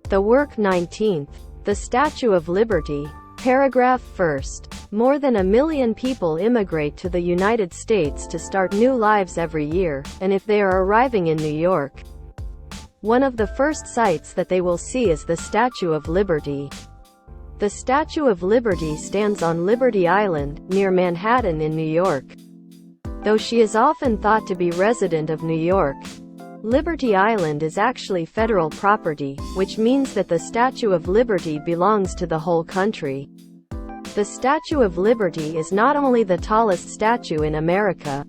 The work 19th. The Statue of Liberty. Paragraph 1st. More than 1 million people immigrate to the United States to start new lives every year, and if they are arriving in New York, one of the first sights that they will see is the Statue of Liberty. The Statue of Liberty stands on Liberty Island, near Manhattan in New York. Though she is often thought to be resident of New York, Liberty Island is actually federal property, which means that the Statue of Liberty belongs to the whole country. The Statue of Liberty is not only the tallest statue in America,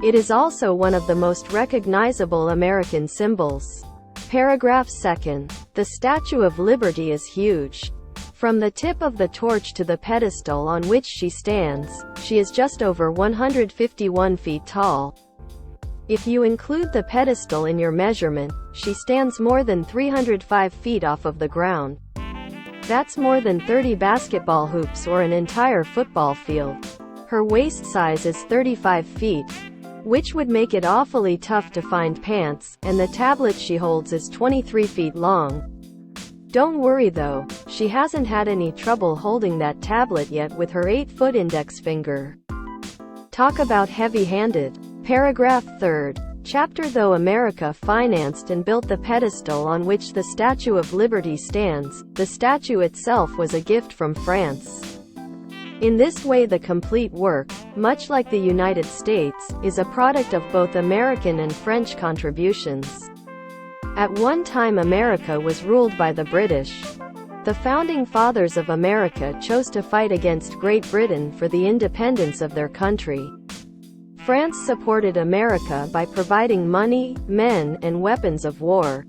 it is also one of the most recognizable American symbols. Paragraph 2nd. The Statue of Liberty is huge. From the tip of the torch to the pedestal on which she stands, she is just over 151 feet tall. If you include the pedestal in your measurement, she stands more than 305 feet off of the ground. That's more than 30 basketball hoops or an entire football field. Her waist size is 35 feet, which would make it awfully tough to find pants, and the tablet she holds is 23 feet long. Don't worry though, she hasn't had any trouble holding that tablet yet with her 8-foot index finger. Talk about heavy-handed. Paragraph 3rd. Chapter. Though America financed and built the pedestal on which the Statue of Liberty stands, the statue itself was a gift from France. In this way the complete work, much like the United States, is a product of both American and French contributions. At one time America was ruled by the British. The founding fathers of America chose to fight against Great Britain for the independence of their country. France supported America by providing money, men, and weapons of war.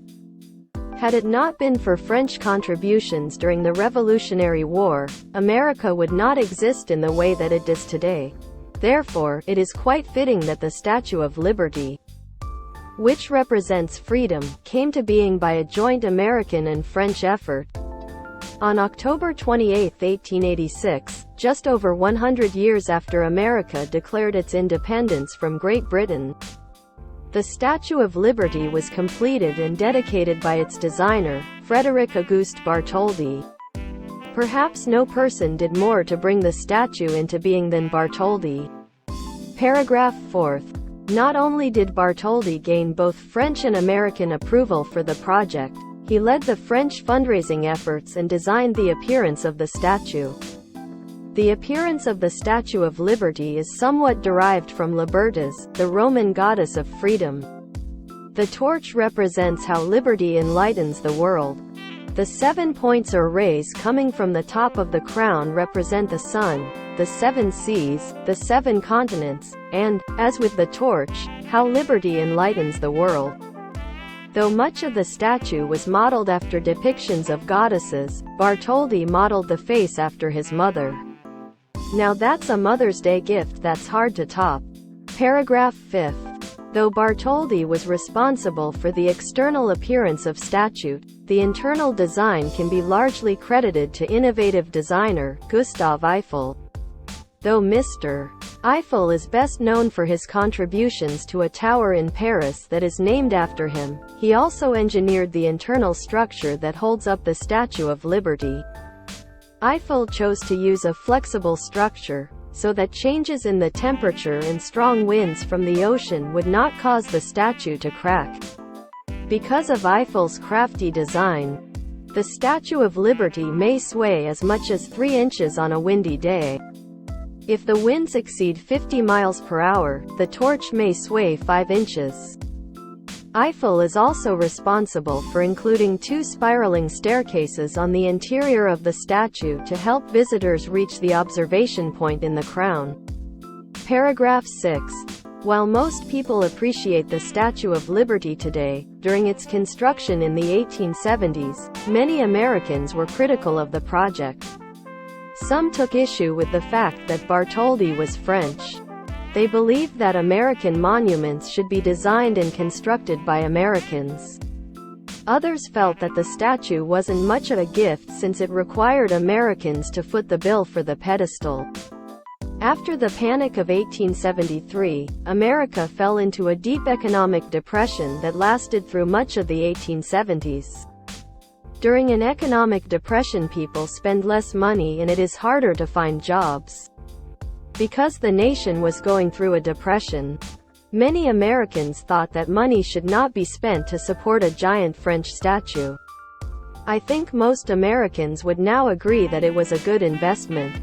Had it not been for French contributions during the Revolutionary War, America would not exist in the way that it does today. Therefore, it is quite fitting that the Statue of Liberty, which represents freedom, came to being by a joint American and French effort. On October 28, 1886, just over 100 years after America declared its independence from Great Britain, the Statue of Liberty was completed and dedicated by its designer, Frédéric Auguste Bartholdi. Perhaps no person did more to bring the statue into being than Bartholdi. Paragraph 4th. Not only did Bartholdi gain both French and American approval for the project, he led the French fundraising efforts and designed the appearance of the statue. The appearance of the Statue of Liberty is somewhat derived from Libertas, the Roman goddess of freedom. The torch represents how liberty enlightens the world. The 7 points or rays coming from the top of the crown represent the sun, the 7 seas, the 7 continents, and, as with the torch, how liberty enlightens the world. Though much of the statue was modeled after depictions of goddesses, Bartholdi modeled the face after his mother. Now that's a Mother's Day gift that's hard to top. Paragraph 5th. Though Bartholdi was responsible for the external appearance of statue, the internal design can be largely credited to innovative designer, Gustave Eiffel. Though Mr. Eiffel is best known for his contributions to a tower in Paris that is named after him, he also engineered the internal structure that holds up the Statue of Liberty. Eiffel chose to use a flexible structure, so that changes in the temperature and strong winds from the ocean would not cause the statue to crack. Because of Eiffel's crafty design, the Statue of Liberty may sway as much as 3 inches on a windy day. If the winds exceed 50 miles per hour, the torch may sway 5 inches. Eiffel is also responsible for including 2 spiraling staircases on the interior of the statue to help visitors reach the observation point in the crown. Paragraph 6. While most people appreciate the Statue of Liberty today, during its construction in the 1870s, many Americans were critical of the project. Some took issue with the fact that Bartholdi was French. They believed that American monuments should be designed and constructed by Americans. Others felt that the statue wasn't much of a gift since it required Americans to foot the bill for the pedestal. After the Panic of 1873, America fell into a deep economic depression that lasted through much of the 1870s. During an economic depression, people spend less money and it is harder to find jobs. Because the nation was going through a depression, many Americans thought that money should not be spent to support a giant French statue. I think most Americans would now agree that it was a good investment.